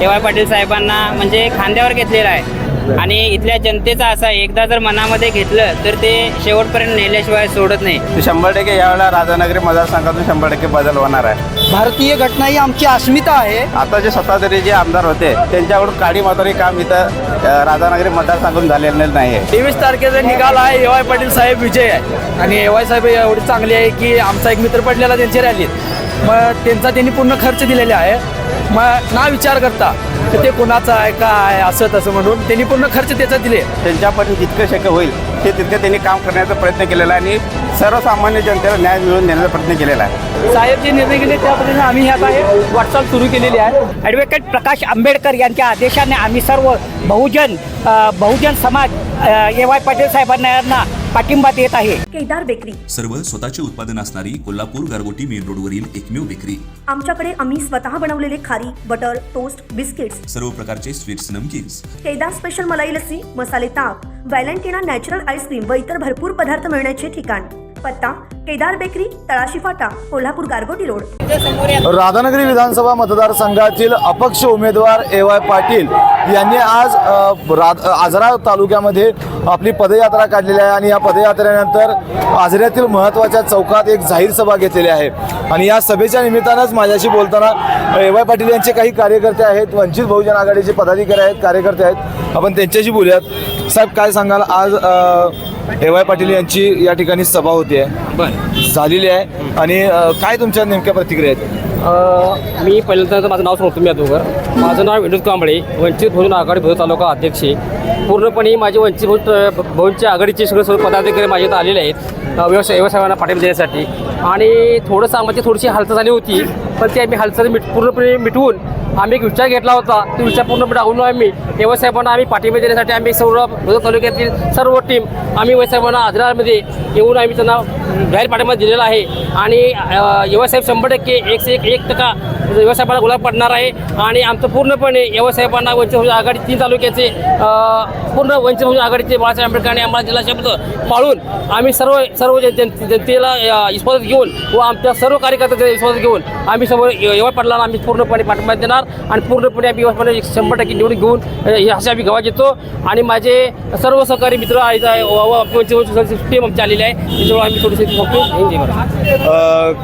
ए.वाय. पाटील साहेबांना म्हणजे खांद्यावर घेतलेला आहे आणि इथल्या जनतेचा असा एकदा जर मनामध्ये घेतलं तर ते शेवटपर्यंत नेल्याशिवाय सोडत नाही. 100% यावेळेला राधानगरी मतदारसंघातून 100% बदल होणार आहे. भारतीय घटना ही आमची अस्मिता आहे. आता जे सत्ताधारी जे आमदार होते त्यांच्याकडून काडी मातोरी काम इथं राधानगरी मतदारसंघातून झालेलं नाही आहे. 23 तारखेचा निकाल आहे. ए.वाय. पाटील साहेब विजय आहे आणि ए.वाय. साहेब एवढी चांगली आहे की आमचा एक मित्र पडलेला त्यांची रॅलीत मग त्यांचा त्यांनी पूर्ण खर्च दिलेला आहे. मग ना विचार करता की ते कोणाचं आहे का आहे असं तसं म्हणून त्यांनी पूर्ण खर्च त्याचा दिले. त्यांच्यापर्यंत जितकं शक्य होईल ते तितकं त्यांनी काम करण्याचा प्रयत्न केलेला आहे आणि सर्वसामान्य जनतेला न्याय मिळवून देण्याचा प्रयत्न केलेला आहे. साहेब जे निर्णय घेतले त्या पद्धतीने आम्ही ह्यात आहे वाटचाल सुरू केलेली आहे. ॲडव्होकेट प्रकाश आंबेडकर यांच्या आदेशाने आम्ही सर्व बहुजन समाज ए.वाय. पाटील साहेबांना पाठिंबा देत आहे. केदार बेकरी सर्व स्वतःचे उत्पादन असणारी कोल्हापूर गारगोटी मेन रोडवरील एकमेव बेकरी. आमच्याकडे आम्ही स्वतः बनवलेले खारी, बटर, टोस्ट, बिस्किट्स, सर्व प्रकारचे स्वीट्स, नमकीन्स. केदार स्पेशल मलाई लस्सी, मसाले ताक, व्हॅलेंटिना नॅचरल आईस्क्रीम व इतर भरपूर पदार्थ मिळण्याचे ठिकाण. पत्ता केदार बेकरी, तळाशी फाटा, कोल्हापूर गारगोटी रोड. राधानगरी विधानसभा मतदारसंघातील अपक्ष उमेदवार ए.वाय. पाटील यांनी आज आजरा तालुक्यामध्ये आपली पदयात्रा काढलेली आहे आणि या पदयात्रेनंतर आजऱ्यातील महत्त्वाच्या चौकात एक जाहीर सभा घेतलेली आहे. आणि या सभेच्या निमित्तानंच माझ्याशी बोलताना ए.वाय. पाटील यांचे काही कार्यकर्ते आहेत, वंचित बहुजन आघाडीचे पदाधिकारी आहेत, कार्यकर्ते आहेत. आपण त्यांच्याशी बोलूयात. साहेब, काय सांगाल, आज ए.वाय. पाटील यांची या ठिकाणी सभा होती आहे, झालेली आहे आणि काय तुमच्या नेमक्या प्रतिक्रिया आहेत? मी पहिल्यांदा माझं नाव सांगतो. मी अगोदर माझं नाव विनोद कांबळे, वंचित बहुजन आघाडी भोर तालुका अध्यक्ष. पूर्णपणे माझे वंचित बहुजन आघाडीचे सर्व पदाधिकारी माझ्या इथं आलेले आहेत व्यवसायांना पाठिंबा देण्यासाठी. आणि थोडंसं आमची थोडीशी हालचाल झाली होती, पण ती आम्ही हालचाल पूर्णपणे मिटवून आम्ही एक विचार घेतला होता. तो विचार पूर्णपणे आवडून आम्ही ए.वाय. साहेबांना आम्ही पाठिंबा देण्यासाठी आम्ही सर्व भोर तालुक्यातील सर्व टीम आम्ही ए.वाय. साहेबांना आजरामध्ये येऊन आम्ही त्यांना जाहीर पाठिंबा दिलेला आहे. आणि ए.वाय. साहेब 100% 1% ए.वाय. साहेबांना गुलाब पडणार आहे. आणि आमचं पूर्णपणे ए.वाय. साहेबांना वंचित बहुजन आघाडी 3 तालुक्याचे पूर्ण वंचित बहुजन आघाडीचे बाळासाहेब आंबेडकरांनी आम्हाला दिला शब्द पाळून आम्ही सर्व जनतेला विश्वासात घेऊन व आमच्या सर्व कार्यकर्त्यांचा विश्वासात घेऊन आम्ही सर्व ए.वाय. पाटलांना आम्ही पूर्णपणे पाठिंबा देणार आणि पूर्णपणे आम्ही ए.वाय. 100% निवडून घेऊन असे आम्ही गावात येतो. आणि माझे सर्व सहकारी मित्र टीम आमची आलेली आहे, त्याच्यामुळे आम्ही थोडीशी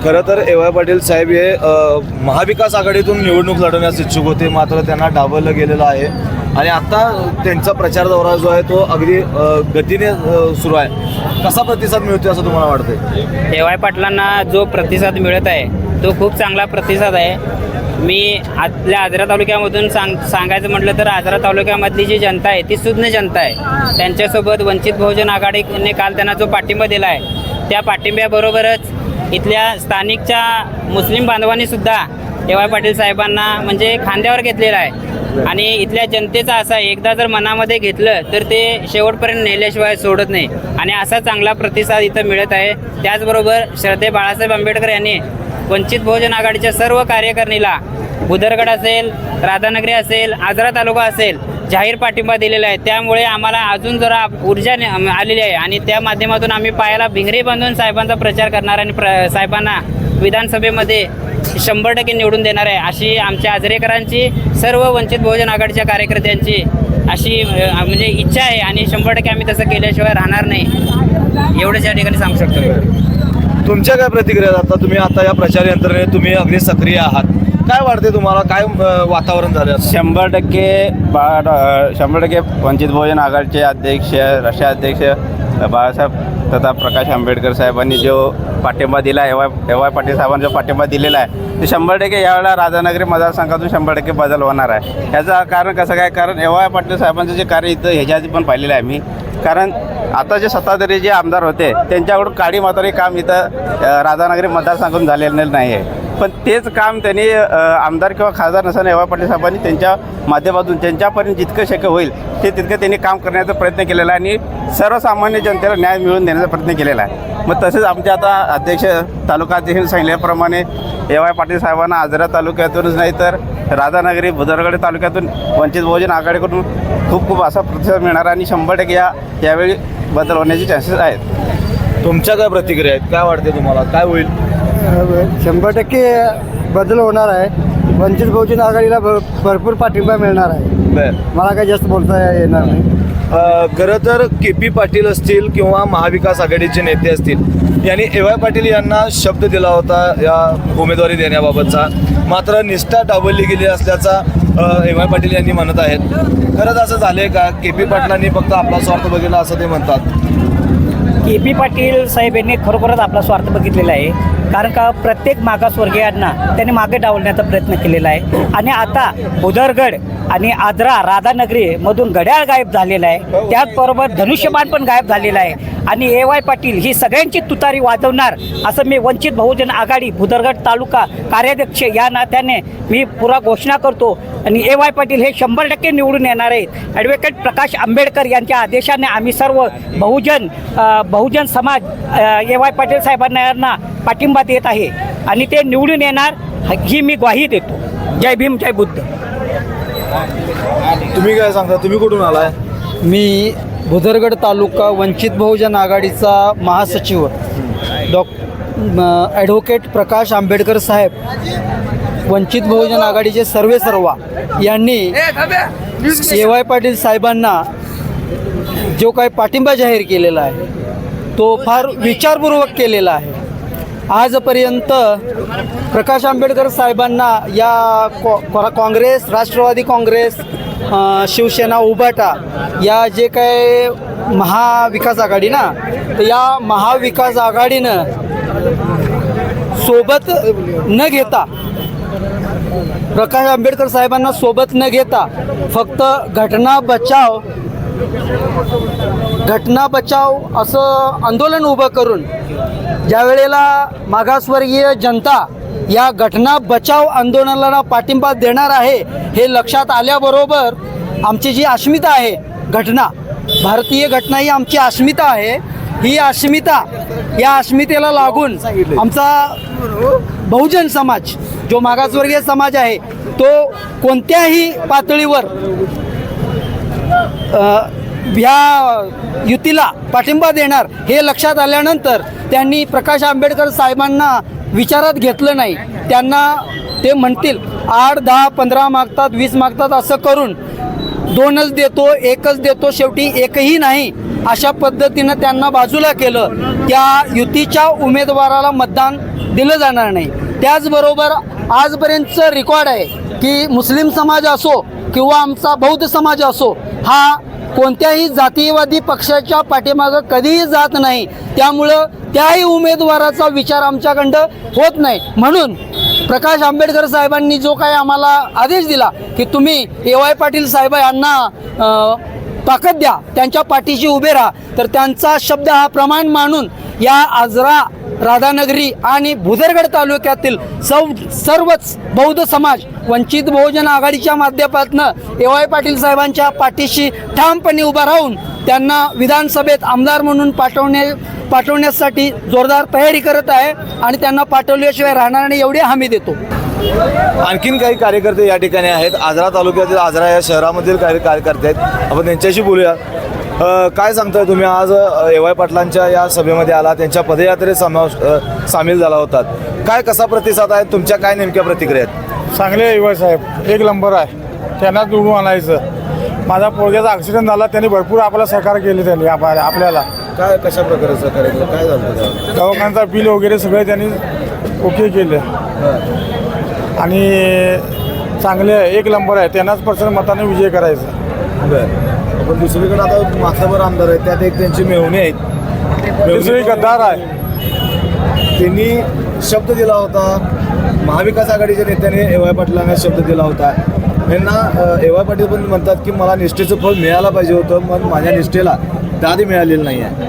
खरं तर ए.वाय. पाटील साहेब हे महाविकास आघाडीतून निवडणूक लढवण्यास इच्छुक होते, मात्र त्यांना डावललं गेलेलं आहे आणि आता त्यांचा प्रचार दौरा जो आहे तो अगदी गतीने सुरू आहे. कसा प्रतिसाद मिळतोय असं तुम्हाला वाटतंय? ए.वाय. पाटलांना जो प्रतिसाद मिळत आहे तो खूप चांगला प्रतिसाद आहे. मी आपल्या आजरा तालुक्यामधून सांगायचं म्हटलं तर आजरा तालुक्यामधली जी जनता आहे ती सुज्ञ जनता आहे. त्यांच्यासोबत वंचित बहुजन आघाडीने काल त्यांना जो पाठिंबा दिला आहे त्या पाठिंब्याबरोबरच इथल्या स्थानिकच्या मुस्लिम बांधवांनीसुद्धा ए.वाय. पाटील साहेबांना म्हणजे खांद्यावर घेतलेला आहे आणि इथल्या जनतेचा असा एकदा जर मनामध्ये घेतलं तर ते शेवटपर्यंत नेल्याशिवाय सोडत नाही आणि असा चांगला प्रतिसाद इथं मिळत आहे. त्याचबरोबर श्रद्धे बाळासाहेब आंबेडकर यांनी वंचित बहुजन आघाडीच्या सर्व कार्यकारिणीला बुदरगड असेल, राधानगरी असेल, आजरा तालुका असेल जाहीर पाठिंबा दिलेला आहे. त्यामुळे आम्हाला अजून जरा ऊर्जा आलेली आहे आणि त्या माध्यमातून आम्ही पायाला भिंगरी बांधून साहेबांचा प्रचार करणार आणि साहेबांना विधानसभेमध्ये 100% निवडून देणार आहे अशी आमच्या आजरेकरांची सर्व वंचित बहुजन आघाडीच्या कार्यकर्त्यांची अशी म्हणजे इच्छा आहे आणि 100% आम्ही तसं केल्याशिवाय राहणार नाही, एवढंच या ठिकाणी सांगू शकतो. तुमच्या काय प्रतिक्रिया? आता तुम्ही आता या प्रचार यंत्रणेत तुम्ही अगदी सक्रिय आहात, काय वाटते तुम्हाला? काय वातावरण झालं? 100% वंचित बहुजन आघाडीचे अध्यक्ष, राष्ट्रीय अध्यक्ष बाळासाहेब तथा प्रकाश आंबेडकर साहेबांनी जो पाठिंबा दिला ए.वाय. पाटील साहेबांनी जो पाठिंबा दिलेला आहे ते 100% यावेळेला राधानगरी मतदारसंघातून 100% बदल होणार आहे. याचं कारण कसं काय? कारण ए.वाय. पाटील साहेबांचं जे कार्य इथं ह्याच्या आधी पण पाहिलेलं आहे मी. कारण आता जे सत्ताधारी जे आमदार होते त्यांच्याकडून काडी मातोरी काम इथं राधानगरी मतदारसंघातून झालेलं नाही आहे, पण तेच काम त्यांनी आमदार किंवा खासदार नसताना ए.वाय. पाटील साहेबांनी त्यांच्या माध्यमातून त्यांच्यापर्यंत जितकं शक्य होईल ते तितकं त्यांनी काम करण्याचा प्रयत्न केलेला आहे आणि सर्वसामान्य जनतेला न्याय मिळवून देण्याचा प्रयत्न केलेला आहे. मग तसेच आमचे आता अध्यक्ष तालुका अध्यक्ष सांगितल्याप्रमाणे ए.वाय. पाटील साहेबांना आजरा तालुक्यातूनच नाही तर राधानगरी बुदरगड तालुक्यातून वंचित बहुजन आघाडीकडून खूप असा प्रतिसाद मिळणार आणि 100% यावेळी बदल होण्याचे चान्सेस आहेत. तुमच्या काय प्रतिक्रिया आहेत? काय वाटते तुम्हाला? काय होईल? 100% बदल होणार आहे. वंचित बहुजन आघाडीला भरपूर पाठिंबा मिळणार आहे. बर मला काही जास्त बोलता येणार नाही. खरं तर के.पी. पाटील असतील किंवा महाविकास आघाडीचे नेते असतील यांनी ए.वाय. पाटील यांना शब्द दिला होता या उमेदवारी देण्याबाबतचा, मात्र निष्ठा डावलली गेली असल्याचा ए.वाय. पाटील यांनी म्हणत आहेत. खरंच असं झालंय का? के.पी. पाटलांनी फक्त आपला स्वार्थ बघितला असं ते म्हणतात. के.पी. पाटील साहेब यांनी खरोखरच आपला स्वार्थ बघितलेला आहे. कारण का प्रत्येक मागासवर्गीयांना त्यांनी मागे डावलण्याचा प्रयत्न केलेला आहे. आणि आता उदरगड आणि आजरा राधानगरीमधून घड्याळ गायब झालेला आहे. त्याचबरोबर धनुष्यबाण पण गायब झालेला आहे. आणि ए.वाय. पाटील ही सगळ्यांची तुतारी वाजवणार असं मी वंचित बहुजन आघाडी भुदरगड तालुका कार्याध्यक्ष या नात्याने मी पुरा घोषणा करतो. आणि ए.वाय. पाटील हे 100% निवडून येणार आहेत. ॲडव्होकेट प्रकाश आंबेडकर यांच्या आदेशाने आम्ही सर्व बहुजन समाज ए.वाय. पाटील साहेबांना पाठिंबा देत आहे आणि ते निवडून येणार ही मी ग्वाही देतो. जय भीम जय बुद्ध. तुम्ही काय सांगता? तुम्ही कुठून आलाय? मी भुदरगड तालुका वंचित बहुजन आघाडीचा महासचिव ॲडव्होकेट प्रकाश आंबेडकर साहेब वंचित बहुजन आघाडीचे सर्वेसर्वा यांनी ए.वाय. पाटील साहेबांना जो काही पाठिंबा जाहीर केलेला आहे तो फार विचारपूर्वक केलेला आहे. आजपर्यंत प्रकाश आंबेडकर साहेबांना या काँग्रेस, राष्ट्रवादी काँग्रेस, शिवसेना, उभाटा या जे काय महाविकास आघाडी ना, तर या महाविकास आघाडीनं सोबत न घेता प्रकाश आंबेडकर साहेबांना सोबत न घेता फक्त घटना बचाव असं आंदोलन उभं करून ज्या वेळेला मागासवर्गीय जनता या घटना बचाव आंदोलनाला पाठिंबा देणार आहे हे लक्षात आल्याबरोबर आमची जी अस्मिता आहे, भारतीय घटना ही आमची अस्मिता आहे. ही अस्मिता, या अस्मितेला लागून आमचा बहुजन समाज जो मागासवर्गीय समाज आहे तो कोणत्याही पातळीवर ह्या युतीला पाठिंबा देणार हे लक्षात आल्यानंतर त्यांनी प्रकाश आंबेडकर साहेबांना विचारात घेतलं नाही. त्यांना ते म्हणतील 8, 10, 15 मागतात, 20 मागतात, असं करून 2च देतो, 1च देतो, शेवटी एकही नाही अशा पद्धतीनं त्यांना बाजूला केलं. त्या युतीच्या उमेदवाराला मतदान दिलं जाणार नाही. त्याचबरोबर आजपर्यंतचं रेकॉर्ड आहे की मुस्लिम समाज असो किंवा आमचा बौद्ध समाज असो हा कोणत्याही जातीयवादी पक्षाच्या पाठीमागं कधीही जात नाही. त्यामुळं त्याही उमेदवाराचा विचार आमच्याकडं होत नाही. म्हणून प्रकाश आंबेडकर साहेबांनी जो काही आम्हाला आदेश दिला की तुम्ही ए.वाय. पाटील साहेब यांना ताकद द्या, त्यांच्या पाठीशी उभे राहा, तर त्यांचा शब्द हा प्रमाण मानून या आजरा, राधानगरी आणि भुदरगड तालुक्यातील सर्वच बौद्ध समाज वंचित बहुजन आघाडीच्या माध्यमातून ए.वाय. पाटील साहेबांच्या पाठीशी ठामपणे उभा राहून त्यांना विधानसभेत आमदार म्हणून पाठवण्यासाठी जोरदार तयारी करत आहे आणि त्यांना पाठवल्याशिवाय राहणार नाही एवढी हमी देतो. आणखीन काही कार्यकर्ते या ठिकाणी आहेत. आजरा तालुक्यातील, आजरा या शहरामधील काही कार्यकर्ते आहेत, आपण त्यांच्याशी बोलूया. काय सांगताय तुम्ही? आज ए.वाय. पाटलांच्या या सभेमध्ये आला, त्यांच्या पदयात्रेत सामील झाला होतात. काय कसा प्रतिसाद आहे तुमच्या? काय नेमक्या प्रतिक्रिया आहेत? चांगले ए.वाय. साहेब एक नंबर आहे, त्यांना निवडून आणायचं. माझा पोरग्याचा ॲक्सिडेंट झाला, त्यांनी भरपूर आपला सहकार्य केले. त्यांनी आपल्याला काय कशा प्रकारे सहकार्य केलं? काय झालं? दवाखान्याचा बिल वगैरे सगळे त्यांनी ओके केले आणि चांगले एक नंबर आहे. त्यांनाच % मताने विजय करायचा. बरं. पण दुसरीकडे आता माथाभर आमदार आहेत, त्यात एक त्यांची मेहुणी आहेत. दुसरी गद्दार आहे. त्यांनी शब्द दिला होता, महाविकास आघाडीच्या नेत्याने ए.वाय. पाटलांना शब्द दिला होता. यांना ए.वाय. पाटील पण म्हणतात की मला निष्ठेचं फळ मिळायला पाहिजे होतं, मग माझ्या निष्ठेला दाद मिळालेली नाही आहे.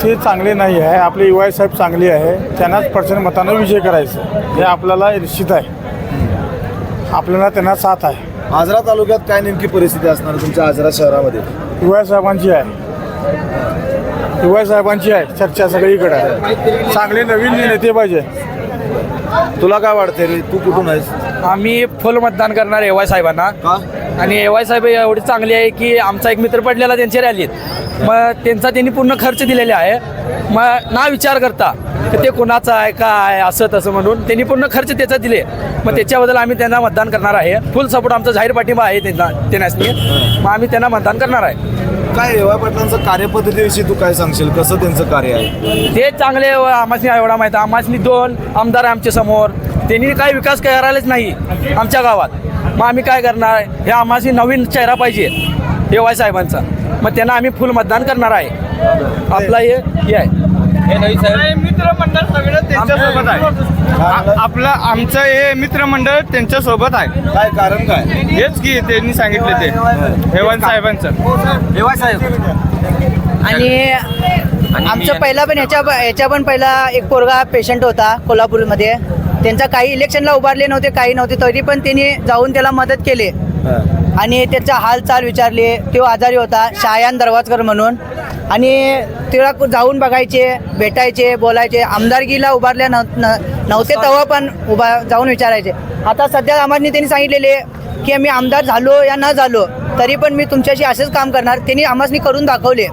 ते चांगले नाही आहे. आपले ए.वाय. साहेब चांगली आहे, त्यांनाच % मतानं विजय करायचं हे आपल्याला निश्चित आहे. आपल्याला त्यांना साथ आहे. आजरा तालुक्यात काय नेमकी परिस्थिती असणार तुमच्या आजरा शहरामध्ये? ए.वाय. साहेबांची आहे. ए.वाय. साहेबांची आहे चर्चा सगळीकडे आहे. चांगले नवीन नेते पाहिजे. तुला काय वाटतंय रे? तू कुठून आहेस? आम्ही फुल मतदान करणार ए.वाय. साहेबांना. का? आणि एवाय साहेब एवढी चांगली आहे की आमचा एक मित्र पडलेला त्यांच्या रॅलीत, मग त्यांचा त्यांनी पूर्ण खर्च दिलेला आहे. मग ना विचार करता की ते कोणाचं आहे काय असं तसं म्हणून त्यांनी पूर्ण खर्च त्याचा दिले. मग त्याच्याबद्दल आम्ही त्यांना मतदान करणार आहे. फुल सपोर्ट आमचा जाहीर पाठिंबा आहे त्यांना. मग आम्ही त्यांना मतदान करणार आहे. काय एवाय पाटलांचं कार्यपद्धतीविषयी तू काय सांगशील, कसं त्यांचं कार्य आहे? ते चांगले आम्हाला एवढा माहीत आहे. आम्हाला 2 आमदार आहे आमच्या समोर, त्यांनी काही विकास करायलाच नाही आमच्या गावात. मग आम्ही काय करणार? हे आम्हाला नवीन चेहरा पाहिजे एवाय साहेबांचा. मग त्यांना आम्ही फुल मतदान करणार आहे. आपला हे आहे मित्रमंडळ सगळं त्यांच्यासोबत आहे. आपलं आमचं हे मित्रमंडळ त्यांच्यासोबत आहे. काय कारण काय? हेच की त्यांनी सांगितले ते हेवंत साहेबांचं. एवाय साहेब आणि आमचं पहिला पण ह्याच्या पण पहिला एक पोरगा पेशंट होता कोल्हापूरमध्ये. त्यांचा काही इलेक्शनला उभारले नव्हते, काही नव्हते, तरी पण त्यांनी जाऊन त्याला मदत केली आणि त्याचा हालचाल विचारले. तो आजारी होता, शायान दरवाजकर म्हणून, आणि तिला जाऊन बघायचे, भेटायचे, बोलायचे. आमदारकीला उभारल्या नव्हते तेव्हा पण जाऊन विचारायचे. आता सध्या आम्हाला त्यांनी सांगितलेले की मी आमदार झालो या न झालो तरी पण मी तुमच्याशी असेच काम करणार. त्यांनी आम्हाला करून दाखवले.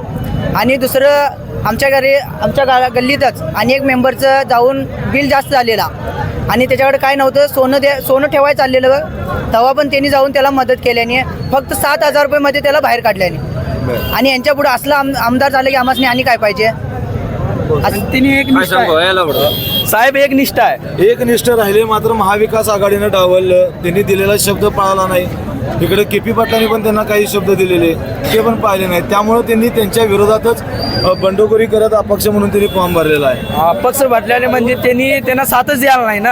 आणि दुसरं आमच्या गल्लीतच आणि एक मेंबरचं जाऊन बिल जास्त झालेला आणि त्याच्याकडे काय नव्हतं, सोनं ठेवायचं चाललेलं. तेव्हा पण त्यांनी जाऊन त्याला मदत केल्याने फक्त 7,000 रुपयेमध्ये त्याला बाहेर काढल्याने. आणि यांच्या पुढे असला आमदार झाले की आम्हाला आणि काय पाहिजे. तिने एक निष्ठा आहे. साहेब एक निष्ठा आहे. एक निष्ठ राहिले, मात्र महाविकास आघाडीनं डावललं. त्यांनी दिलेला शब्द पाळला नाही. इकडे केपी पाटलांनी पण त्यांना काही शब्द दिलेले ते पण पाहिले नाहीत. त्यामुळे त्यांनी त्यांच्या विरोधातच बंडखोरी करत अपक्ष म्हणून त्यांनी फॉर्म भरलेला आहे. अपक्ष भरलेले म्हणजे त्यांना साथच द्यायला नाही ना.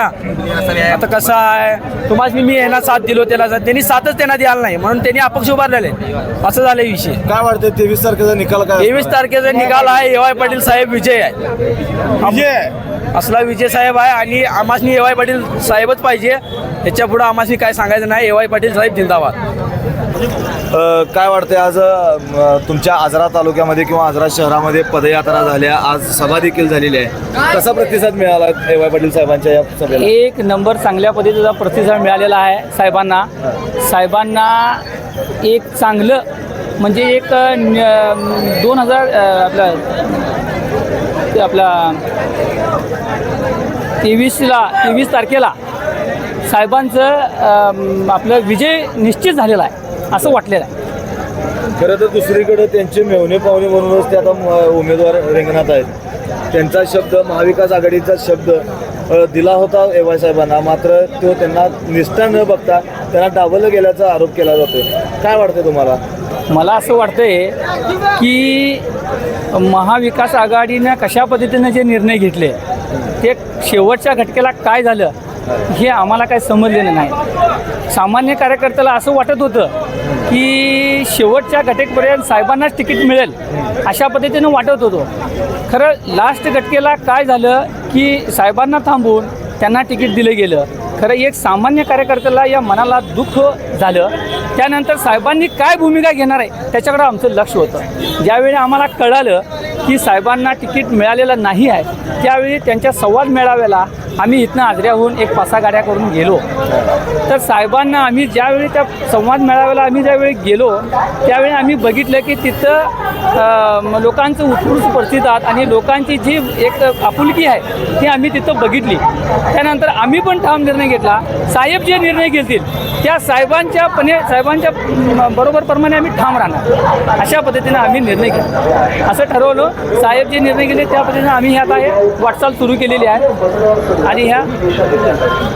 आता कसं आहे, तुम्हाला मी यांना साथ दिलो, त्यांनी साथच त्यांना द्यायला नाही म्हणून त्यांनी अपक्ष उभारलेले. असं झालं विषय. काय वाटतं 23 तारखेचा निकाल काय? 23 तारखेचा निकाल आहे एवाय पाटील साहेब विजय आहे. असला विजय साहेब आहे आणि आम्हाला एवाय पाटील साहेबच पाहिजे. त्याच्या पुढे आम्हाला काय सांगायचं नाही. एवाय पाटील साहेब जिंदाबाद. काय वाटतंय आज तुमच्या आजरा तालुक्यामध्ये किंवा आजरा शहरामध्ये पदयात्रा झाल्या, आज सभा देखील झालेली आहे. कसा प्रतिसाद मिळाला एवाय पाटील साहेबांच्या या सभेला? 1 नंबर चांगल्या पद्धतीचा प्रतिसाद मिळालेला आहे साहेबांना एक चांगलं म्हणजे एक 23 तारखेला साहेबांचं आपलं विजय निश्चित झालेला आहे असं वाटलेलं आहे. खरं तर दुसरीकडे त्यांचे मेवणे पाहुणे म्हणूनच ते आता उमेदवार रिंगणात आहेत. त्यांचा शब्द, महाविकास आघाडीचा शब्द दिला होता एवाय साहेबांना, मात्र तो त्यांना निष्ठा न बघता त्यांना डावललं गेल्याचा आरोप केला जातोय. काय वाटतं तुम्हाला? मला असं वाटतंय की महाविकास आघाडीनं कशा पद्धतीनं जे निर्णय घेतले ते शेवटच्या घटकेला काय झालं हे आम्हाला काही समजलेलं नाही. सामान्य कार्यकर्त्याला असं वाटत होतं की शेवटच्या घटकेपर्यंत साहेबांनाच तिकीट मिळेल अशा पद्धतीनं वाटत होतो. खरं लास्ट घटकेला काय झालं की साहेबांना थांबून त्यांना तिकीट दिलं गेलं. खरं एक सामान्य कार्यकर्त्याला या मनाला दुःख झालं. त्यानंतर साहेबांनी काय भूमिका घेणार आहे त्याच्याकडं आमचं लक्ष होतं. ज्यावेळी आम्हाला कळालं की साहेबांना तिकीट मिळालेलं नाही आहे त्यावेळी त्यांच्या संवाद मेळाव्याला आम्ही इथनं आजऱ्याहून 5-6 गाड्या करून गेलो. तर साहेबांना आम्ही ज्यावेळी त्या संवाद मेळाव्याला आम्ही ज्यावेळी गेलो त्यावेळी आम्ही बघितलं की तिथं लोकांचं उत्कृष्ट प्रतिसाद आणि लोकांची जी एक आपुलकी आहे ती आम्ही तिथं बघितली. त्यानंतर आम्ही पण ठाम निर्णय घेतला. साहेब जे निर्णय घेतील त्या साहेबांच्या बरोबरप्रमाणे आम्ही ठाम राहणार अशा पद्धतीनं आम्ही निर्णय घेतला. असं ठरवलं. साहेब जे निर्णय घेतले त्या पद्धतीनं आम्ही आता हे वाटचाल सुरू केलेली आहे. आणि ह्या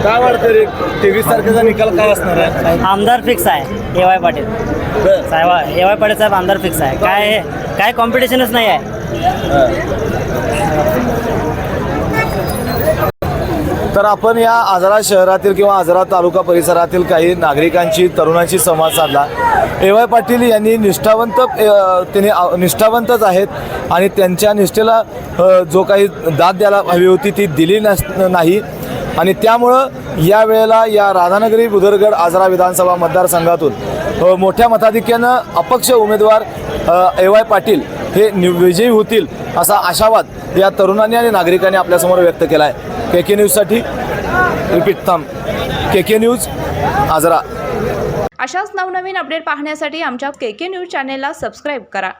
काय वाटतं रे 23 तारखेचा निकाल काय असणार आहे? आमदार फिक्स आहे एवाय पाटील साहेब. एवाय पाटील साहेब आमदार फिक्स आहे. काय कॉम्पिटिशनच नाही आहे. तर आपण या आजरा शहरातील किंवा आजरा तालुका परिसरातील काही नागरिकांची, तरुणांशी संवाद साधला. एवाय पाटील यांनी निष्ठावंतच आहेत आणि त्यांच्या निष्ठेला जो काही दाद द्यायला हवी होती ती दिली नाही. आणि त्यामुळं यावेळेला या राधानगरी बुदरगड आजरा विधानसभा मतदारसंघातून मोठ्या मताधिक्यानं अपक्ष उमेदवार एवाय पाटील हे विजयी होतील असा आशावाद या तरुणांनी आणि नागरिकांनी आपल्यासमोर व्यक्त केला आहे. KK न्यूजसाठी रिपीट थांब. KK news Ajara. अशाच नवनवीन अपडेट पाहण्यासाठी आमच्या KK न्यूज चॅनेलला सबस्क्राईब करा.